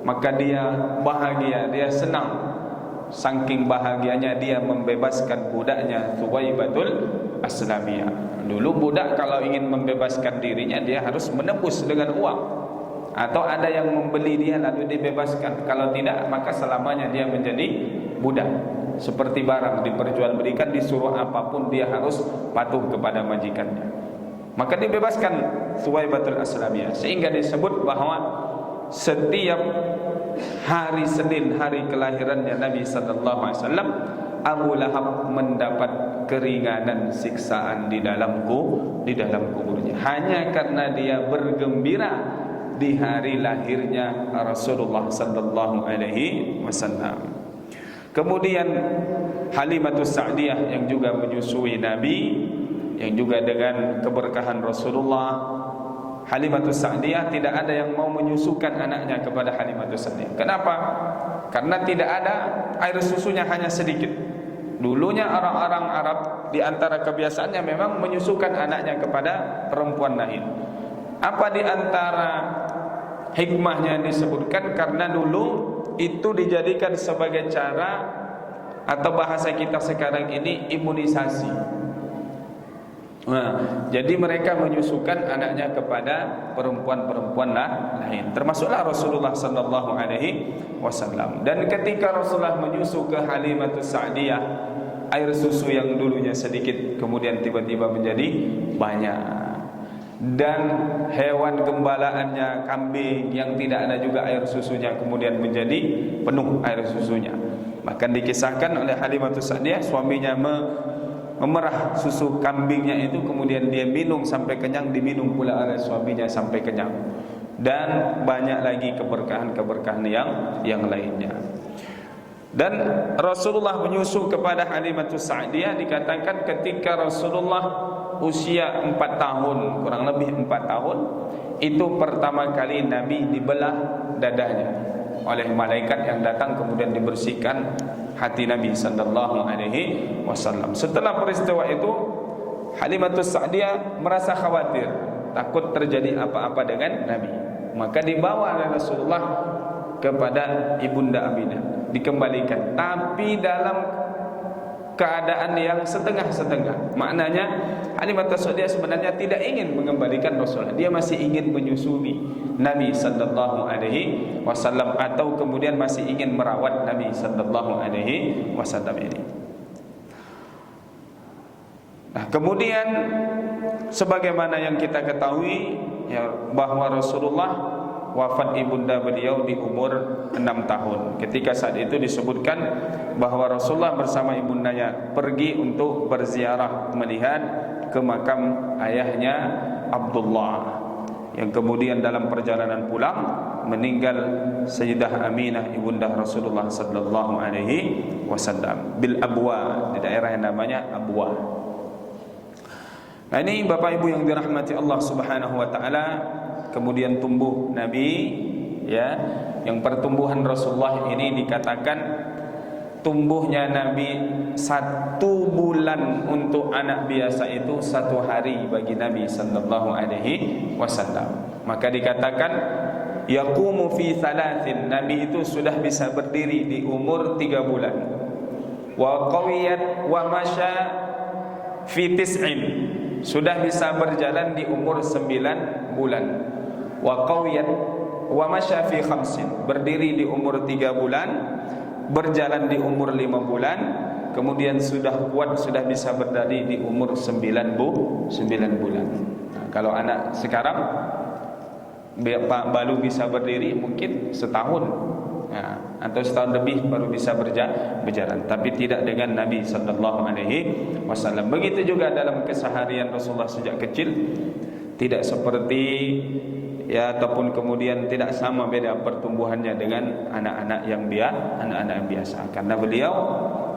maka dia bahagia, dia senang. Saking bahagianya dia membebaskan budaknya Suwaibatul Aslamiyah. Dulu budak kalau ingin membebaskan dirinya, dia harus menebus dengan uang, atau ada yang membeli dia lalu dibebaskan. Kalau tidak, maka selamanya dia menjadi budak. Seperti barang diperjualbelikan, disuruh apapun dia harus patuh kepada majikannya. Maka dibebaskan Suwaibatul Aslamiyah, sehingga disebut bahwa setiap hari Senin, hari kelahirannya Nabi sallallahu alaihi wasallam, Abu Lahab mendapat keringanan siksaan di dalam kuburnya, hanya karena dia bergembira di hari lahirnya Rasulullah sallallahu alaihi wasallam. Kemudian Halimatus Sa'diyah yang juga menyusui Nabi, yang juga dengan keberkahan Rasulullah. Halimatus Sa'diyah tidak ada yang mau menyusukan anaknya kepada Halimatus Sa'diyah. Kenapa? Karena tidak ada, air susunya hanya sedikit. Dulunya orang-orang Arab di antara kebiasaannya memang menyusukan anaknya kepada perempuan lain. Apa di antara hikmahnya disebutkan? Karena dulu itu dijadikan sebagai cara, atau bahasa kita sekarang ini, imunisasi. Nah, jadi mereka menyusukan anaknya kepada perempuan-perempuan lain, termasuklah Rasulullah sallallahu alaihi wasallam. Dan ketika Rasulullah menyusu ke Halimatus Sa'diyah, air susu yang dulunya sedikit kemudian tiba-tiba menjadi banyak. dan hewan gembalaannya kambing yang tidak ada juga air susunya kemudian menjadi penuh air susunya. Bahkan dikisahkan oleh Halimatus Sa'diyah, suaminya memerah susu kambingnya itu, kemudian dia minum sampai kenyang, diminum pula oleh suaminya sampai kenyang, dan banyak lagi keberkahan-keberkahan yang lainnya. Dan Rasulullah menyusu kepada Halimatus Sa'diyah, dikatakan ketika Rasulullah usia 4 tahun, kurang lebih 4 tahun, itu pertama kali Nabi dibelah dadanya oleh malaikat yang datang kemudian dibersihkan hati Nabi sallallahu alaihi wasallam. Setelah peristiwa itu, Halimatus Sa'diyah merasa khawatir, takut terjadi apa-apa dengan Nabi. Maka dibawa oleh Rasulullah kepada Ibunda Aminah, dikembalikan, tapi dalam keadaan yang setengah-setengah. Maknanya Halimatus Sa'diyah sebenarnya tidak ingin mengembalikan Rasulullah, dia masih ingin menyusui Nabi sallallahu alaihi wasallam, atau kemudian masih ingin merawat Nabi sallallahu alaihi wasallam ini. Nah, kemudian sebagaimana yang kita ketahui ya, bahwa Rasulullah wafat ibunda beliau di umur 6 tahun. Ketika saat itu disebutkan bahwa Rasulullah bersama ibundanya pergi untuk berziarah melihat ke makam ayahnya Abdullah, yang kemudian dalam perjalanan pulang meninggal Sayyidah Aminah ibunda Rasulullah sallallahu alaihi wasallam bil Abwa, di daerah yang namanya Abwa. Nah, ini Bapak Ibu yang dirahmati Allah Subhanahu wa taala, kemudian tumbuh Nabi ya, yang pertumbuhan Rasulullah ini dikatakan tumbuhnya Nabi 1 bulan untuk anak biasa itu 1 hari bagi Nabi sallallahu alaihi wasallam. Maka dikatakan yaqumu fi 3, Nabi itu sudah bisa berdiri di umur 3 bulan. Wa qawiyat wa masya fi 9, sudah bisa berjalan di umur 9 bulan. Wa qawiyat wa masya fi 5, berdiri di umur 3 bulan, berjalan di umur 5 bulan, kemudian sudah kuat, sudah bisa berdiri di umur 9 bulan. Nah, kalau anak sekarang baru bisa berdiri mungkin setahun ya, atau setahun lebih baru bisa berjalan, tapi tidak dengan Nabi sallallahu alaihi wasallam. Begitu juga dalam keseharian Rasulullah sejak kecil, tidak seperti ya, ataupun kemudian tidak sama, beda pertumbuhannya dengan anak-anak yang biasa, karena beliau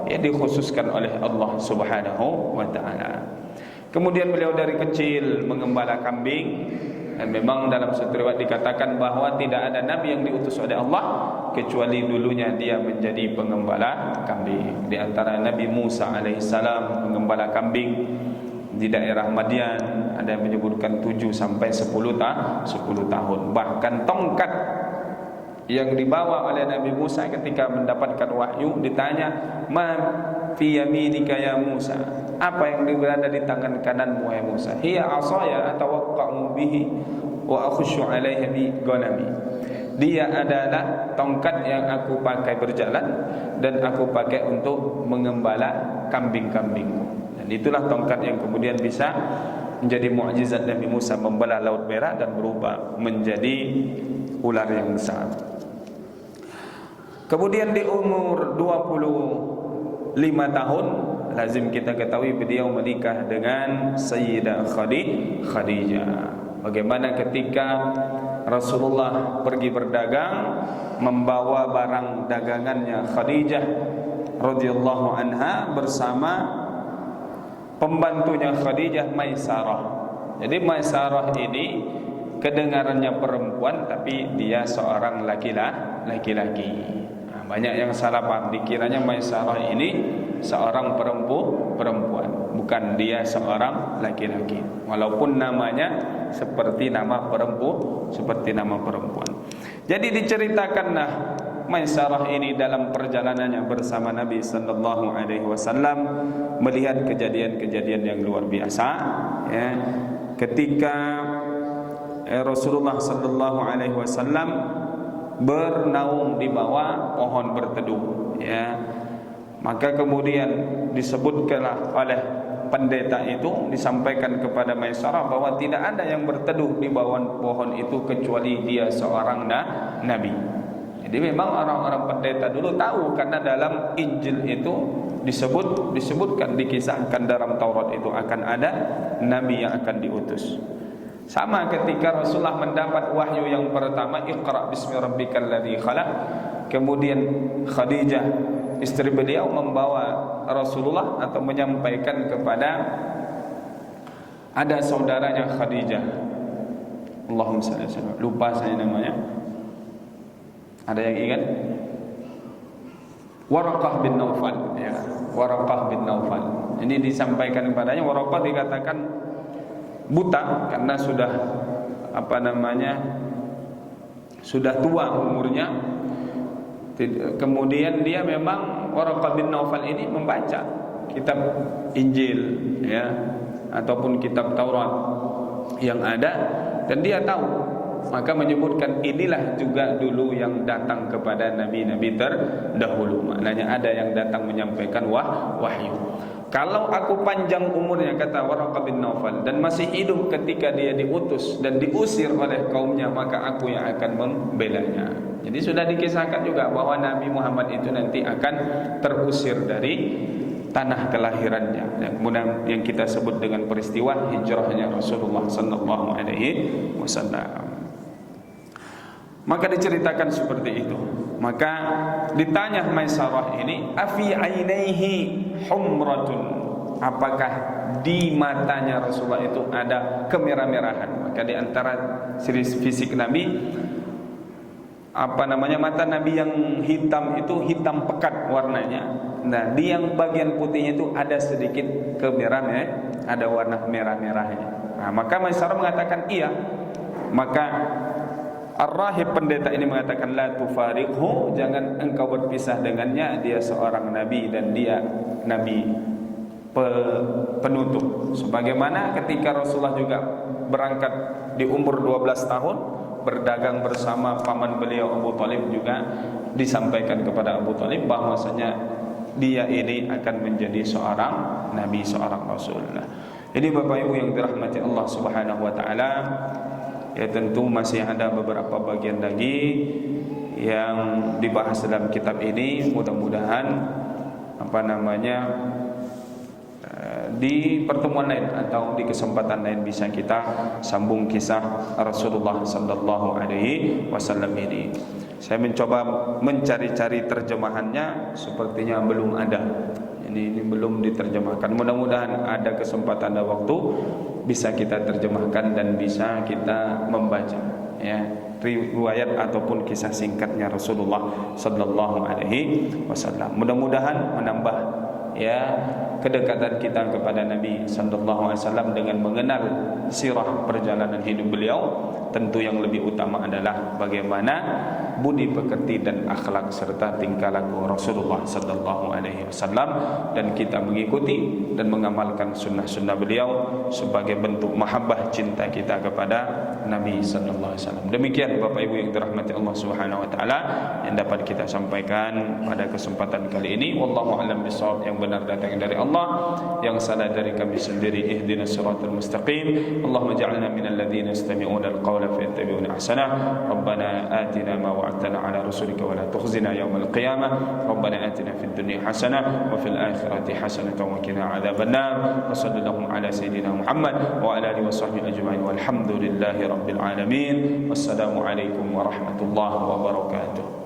ya dikhususkan oleh Allah Subhanahu wa taala. Kemudian beliau dari kecil mengembala kambing, dan memang dalam satu riwayat dikatakan bahwa tidak ada nabi yang diutus oleh Allah kecuali dulunya dia menjadi pengembala kambing. Di antara Nabi Musa alaihissalam mengembala kambing di daerah Madian, ada yang menyebutkan 7 sampai 10 tahun. Bahkan tongkat yang dibawa oleh Nabi Musa ketika mendapatkan wahyu, ditanya, "Ma fi yaminika ya Musa?" Apa yang berada di tangan kananmu wahai Musa? "Hiya asaya atawaqqa'u bihi wa akhushu 'alaiha bi ghanami." Dia adalah tongkat yang aku pakai berjalan dan aku pakai untuk mengembala kambing-kambingku. Dan itulah tongkat yang kemudian bisa menjadi mukjizat Nabi Musa membelah Laut Merah dan berubah menjadi ular yang besar. Kemudian di umur 25 tahun lazim kita ketahui beliau menikah dengan Sayyidah Khadijah. Bagaimana ketika Rasulullah pergi berdagang, membawa barang dagangannya Khadijah radhiyallahu anha bersama pembantunya Khadijah, Maisarah. Jadi Maisarah ini kedengarannya perempuan tapi dia seorang laki-laki. Nah, banyak yang salah paham, dikiranya Maisarah ini seorang perempuan, bukan, dia seorang laki-laki. Walaupun namanya seperti nama perempuan. Jadi diceritakanlah Maisarah ini dalam perjalanannya bersama Nabi sallallahu alaihi wasallam melihat kejadian-kejadian yang luar biasa ya. Ketika Rasulullah sallallahu alaihi wasallam bernaung di bawah pohon berteduh ya, maka kemudian disebutkanlah oleh pendeta itu disampaikan kepada Maisarah bahwa tidak ada yang berteduh di bawah pohon itu kecuali dia seorang nabi. Jadi memang orang-orang pendeta dulu tahu, karena dalam Injil itu disebutkan, dikisahkan dalam Taurat itu akan ada nabi yang akan diutus. Sama ketika Rasulullah mendapat wahyu yang pertama, Iqra bismi rabbikal ladzi khalaq. Kemudian Khadijah istri beliau membawa Rasulullah atau menyampaikan kepada ada saudaranya Khadijah. Allahumma shalli alaihi wasallam. Lupa saya namanya. Ada yang ingat? Waraqah bin Naufal, ya. Waraqah bin Naufal. Ini disampaikan kepadanya. Waraqah dikatakan buta karena sudah sudah tua umurnya. Kemudian dia memang Waraqah bin Naufal ini membaca kitab Injil, ya, ataupun kitab Taurat yang ada, dan dia tahu. Maka menyebutkan inilah juga dulu yang datang kepada nabi-nabi terdahulu. Maknanya ada yang datang menyampaikan wahyu. Kalau aku panjang umurnya, kata Waraqah bin Naufal, dan masih hidup ketika dia diutus dan diusir oleh kaumnya, maka aku yang akan membelanya. Jadi sudah dikisahkan juga bahwa Nabi Muhammad itu nanti akan terusir dari tanah kelahirannya, kemudian yang kita sebut dengan peristiwa hijrahnya Rasulullah sallallahu alaihi wasallam. Maka diceritakan seperti itu. Maka ditanya Maisarah ini, afi ainaihi humratun, apakah di matanya Rasulullah itu ada kemerah-merahan? Maka di antara ciri fisik Nabi, mata Nabi yang hitam itu hitam pekat warnanya. Nah, di yang bagian putihnya itu ada sedikit kemerahan, ada warna merah-merahnya. Nah, maka Maisarah mengatakan iya. Maka Ar-Rahib pendeta ini mengatakan, la tufariqhu, jangan engkau berpisah dengannya, dia seorang nabi dan dia nabi penutup. Sebagaimana ketika Rasulullah juga berangkat di umur 12 tahun berdagang bersama paman beliau Abu Thalib, juga disampaikan kepada Abu Thalib bahwasanya dia ini akan menjadi seorang nabi, seorang rasul. Nah, ini Bapak Ibu yang dirahmati Allah Subhanahu wa taala, ya tentu masih ada beberapa bagian lagi yang dibahas dalam kitab ini. Mudah-mudahan di pertemuan lain atau di kesempatan lain bisa kita sambung kisah Rasulullah sallallahu alaihi wasallam ini. Saya mencoba mencari-cari terjemahannya, sepertinya belum ada. Ini belum diterjemahkan. Mudah-mudahan ada kesempatan dan waktu bisa kita terjemahkan dan bisa kita membaca, ya, riwayat ataupun kisah singkatnya Rasulullah sallallahu alaihi wasallam. Mudah-mudahan menambah, ya, kedekatan kita kepada Nabi sallallahu alaihi wasallam dengan mengenal sirah perjalanan hidup beliau. Tentu yang lebih utama adalah bagaimana budi pekerti dan akhlak serta tingkah laku Rasulullah sallallahu alaihi wasallam, dan kita mengikuti dan mengamalkan sunnah-sunnah beliau sebagai bentuk mahabbah cinta kita kepada Nabi sallallahu alaihi wasallam. Demikian Bapak Ibu yang dirahmati Allah Subhanahu wa taala yang dapat kita sampaikan pada kesempatan kali ini. Wallahu a'lam bishawab. Yang benar datang dari Allah, yang salah dari kami sendiri. Ihdinas siratal mustaqim. Allahumma ja'alna minal ladzina yastami'una al-qawla fayattabi'una ahsanah. Rabbana atina ma wa'adtana ala rasulika wa la tukhzina yawmal qiyamah. Rabbana atina fid dunya hasanah wa fil akhirati hasanah wa qina adzaban nar. Wa sallallahu ala sayyidina Muhammad wa ala alihi wa sahbihi ajma'in. Walhamdulillahi rabbil alamin. Wassalamu alaikum warahmatullahi wabarakatuh.